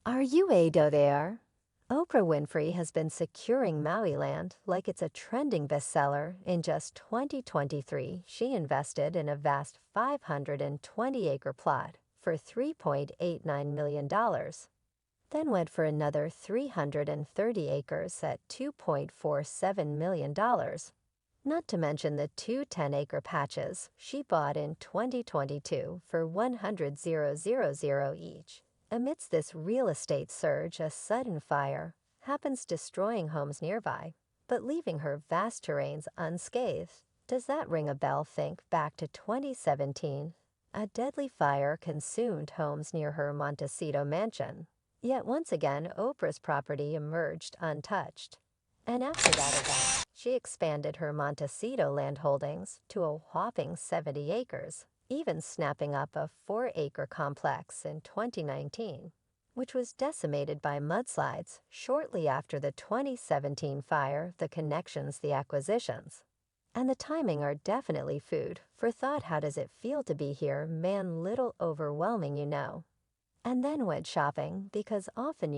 Are you Ado there? Oprah Winfrey has been securing Maui land like it's a trending bestseller. In just 2023, she invested in a vast 520-acre plot for $3.89 million, then went for another 330 acres at $2.47 million. Not to mention the two 10-acre patches she bought in 2022 for $100,000 each. Amidst this real estate surge, a sudden fire happens, destroying homes nearby, but leaving her vast terrains unscathed. Does that ring a bell? Think back to 2017. A deadly fire consumed homes near her Montecito mansion. Yet once again, Oprah's property emerged untouched. And after that event, she expanded her Montecito land holdings to a whopping 70 acres, even snapping up a 4-acre complex in 2019, which was decimated by mudslides shortly after the 2017 fire. The connections, the acquisitions, and the timing are definitely food for thought. How does it feel to be here? Man, little overwhelming, you know. And then went shopping because often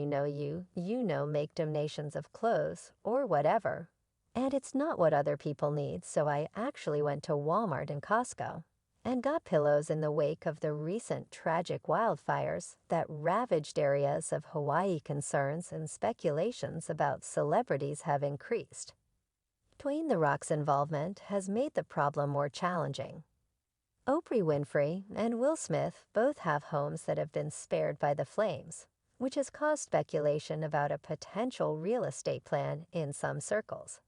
make donations of clothes or whatever. And it's not what other people need, so I actually went to Walmart and Costco and got pillows in the wake of the recent tragic wildfires that ravaged areas of Hawaii. Concerns and speculations about celebrities have increased. Dwayne The Rock's involvement has made the problem more challenging. Oprah Winfrey and Will Smith both have homes that have been spared by the flames, which has caused speculation about a potential real estate plan in some circles.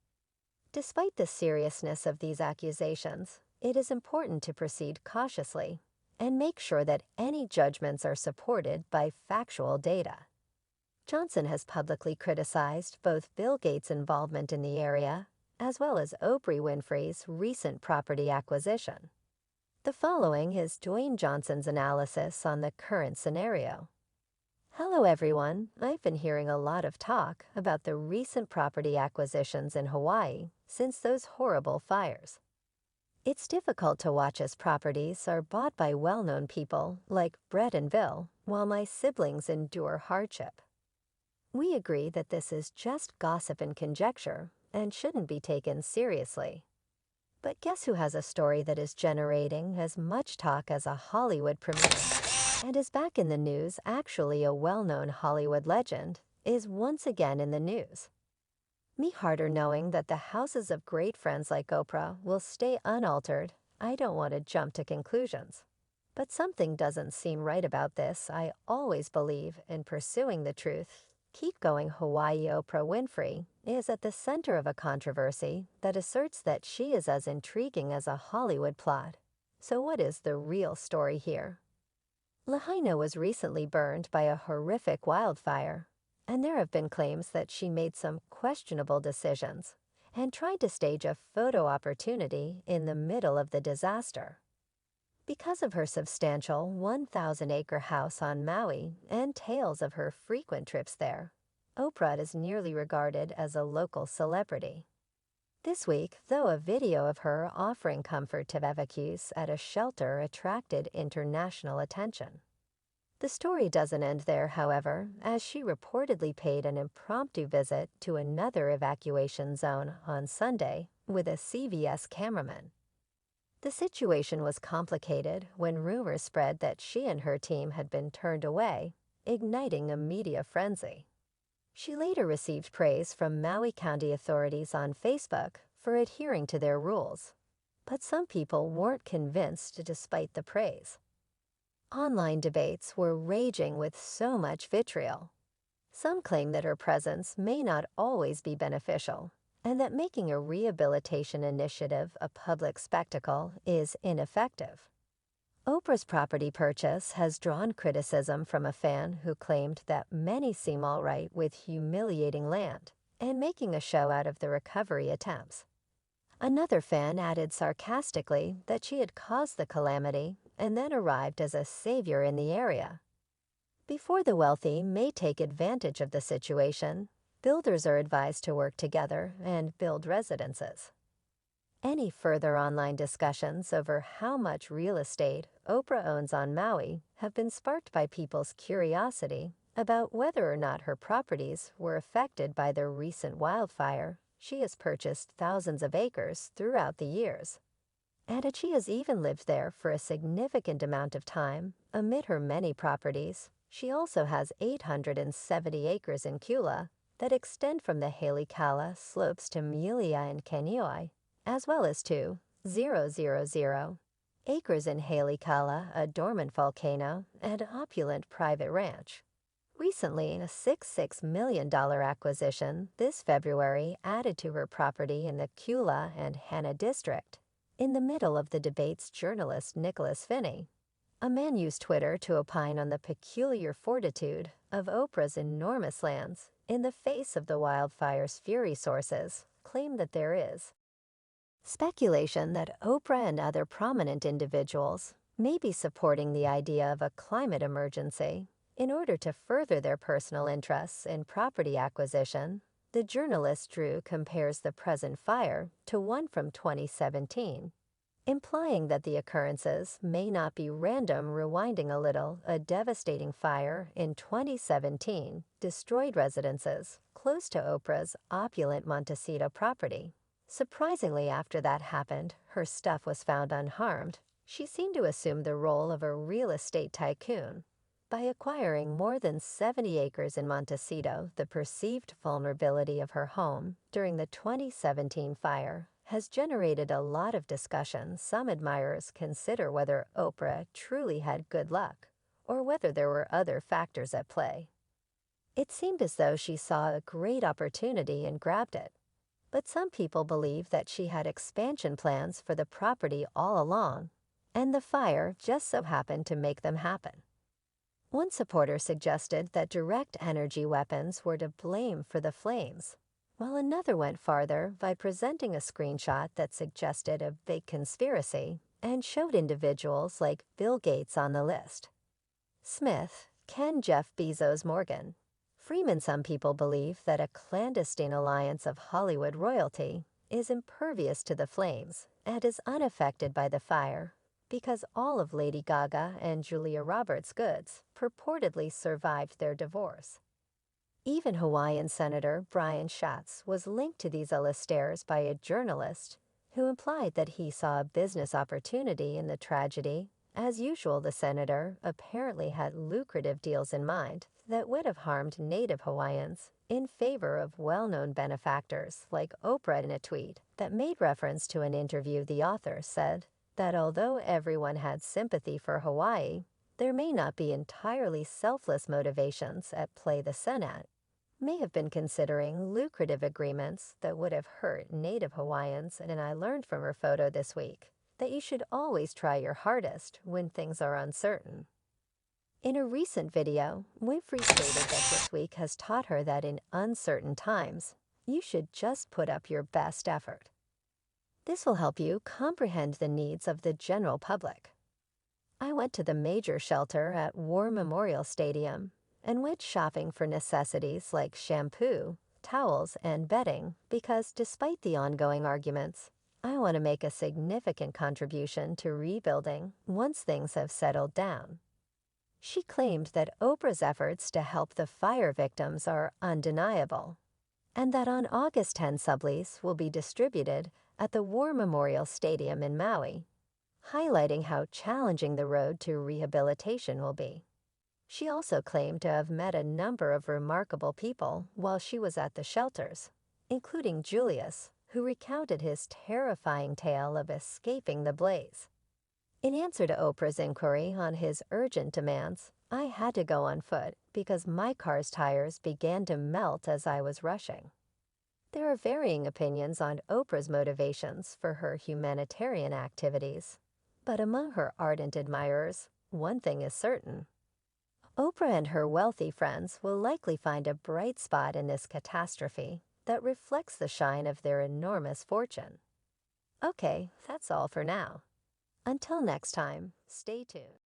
Despite the seriousness of these accusations, it is important to proceed cautiously and make sure that any judgments are supported by factual data. Johnson has publicly criticized both Bill Gates' involvement in the area as well as Oprah Winfrey's recent property acquisition. The following is Dwayne Johnson's analysis on the current scenario. Hello everyone, I've been hearing a lot of talk about the recent property acquisitions in Hawaii since those horrible fires. It's difficult to watch as properties are bought by well-known people like Brett and Bill, while my siblings endure hardship. We agree that this is just gossip and conjecture and shouldn't be taken seriously. But guess who has a story that is generating as much talk as a Hollywood premiere and is back in the news? Actually, a well-known Hollywood legend is once again in the news. Me harder knowing that the houses of great friends like Oprah will stay unaltered. I don't want to jump to conclusions. But something doesn't seem right about this. I always believe in pursuing the truth. Keep going. Hawaii. Oprah Winfrey is at the center of a controversy that asserts that she is as intriguing as a Hollywood plot. So what is the real story here? Lahaina was recently burned by a horrific wildfire, and there have been claims that she made some questionable decisions and tried to stage a photo opportunity in the middle of the disaster. Because of her substantial 1,000-acre house on Maui and tales of her frequent trips there, Oprah is nearly regarded as a local celebrity. This week, though, a video of her offering comfort to evacuees at a shelter attracted international attention. The story doesn't end there, however, as she reportedly paid an impromptu visit to another evacuation zone on Sunday with a CBS cameraman. The situation was complicated when rumors spread that she and her team had been turned away, igniting a media frenzy. She later received praise from Maui County authorities on Facebook for adhering to their rules, but some people weren't convinced despite the praise. Online debates were raging with so much vitriol. Some claim that her presence may not always be beneficial, and that making a rehabilitation initiative a public spectacle is ineffective. Oprah's property purchase has drawn criticism from a fan who claimed that many seem all right with humiliating land and making a show out of the recovery attempts. Another fan added sarcastically that she had caused the calamity and then arrived as a savior in the area. Before the wealthy may take advantage of the situation, builders are advised to work together and build residences. Any further online discussions over how much real estate Oprah owns on Maui have been sparked by people's curiosity About whether or not her properties were affected by the recent wildfire. She has purchased thousands of acres throughout the years, and she has even lived there for a significant amount of time. Amid her many properties, she also has 870 acres in Kula that extend from the Halikala slopes to Mulia and Kanioi, as well as 2,000 acres in Halikala, a dormant volcano, and opulent private ranch. Recently, a $66 million acquisition this February added to her property in the Kula and Hana district. In the middle of the debates, journalist Nicholas Finney, a man used Twitter to opine on the peculiar fortitude of Oprah's enormous lands in the face of the wildfire's fury. Sources claim that there is speculation that Oprah and other prominent individuals may be supporting the idea of a climate emergency in order to further their personal interests in property acquisition. The journalist Drew compares the present fire to one from 2017, implying that the occurrences may not be random. Rewinding a little, a devastating fire in 2017 destroyed residences close to Oprah's opulent Montecito property. Surprisingly, after that happened, her stuff was found unharmed. She seemed to assume the role of a real estate tycoon by acquiring more than 70 acres in Montecito. The perceived vulnerability of her home during the 2017 fire has generated a lot of discussion. Some admirers consider whether Oprah truly had good luck or whether there were other factors at play. It seemed as though she saw a great opportunity and grabbed it. But some people believe that she had expansion plans for the property all along, and the fire just so happened to make them happen. One supporter suggested that direct energy weapons were to blame for the flames, while another went farther by presenting a screenshot that suggested a big conspiracy and showed individuals like Bill Gates on the list. Smith, Ken, Jeff Bezos, Morgan Freeman. Some people believe that a clandestine alliance of Hollywood royalty is impervious to the flames and is unaffected by the fire because all of Lady Gaga and Julia Roberts' goods purportedly survived their divorce. Even Hawaiian Senator Brian Schatz was linked to these illustairs by a journalist who implied that he saw a business opportunity in the tragedy. As usual, the senator apparently had lucrative deals in mind that would have harmed Native Hawaiians in favor of well-known benefactors like Oprah. In a tweet that made reference to an interview, the author said that although everyone had sympathy for Hawaii, there may not be entirely selfless motivations at play. The Senate may have been considering lucrative agreements that would have hurt Native Hawaiians, and I learned from her photo this week that you should always try your hardest when things are uncertain. In a recent video, Winfrey stated that this week has taught her that in uncertain times, you should just put up your best effort. This will help you comprehend the needs of the general public. I went to the major shelter at War Memorial Stadium and went shopping for necessities like shampoo, towels, and bedding because despite the ongoing arguments, I want to make a significant contribution to rebuilding once things have settled down. She claimed that Oprah's efforts to help the fire victims are undeniable, and that on August 10 sublease will be distributed at the War Memorial Stadium in Maui, highlighting how challenging the road to rehabilitation will be. She also claimed to have met a number of remarkable people while she was at the shelters, including Julius, who recounted his terrifying tale of escaping the blaze. In answer to Oprah's inquiry on his urgent demands, I had to go on foot because my car's tires began to melt as I was rushing. There are varying opinions on Oprah's motivations for her humanitarian activities, but among her ardent admirers, one thing is certain. Oprah and her wealthy friends will likely find a bright spot in this catastrophe that reflects the shine of their enormous fortune. Okay, that's all for now. Until next time, stay tuned.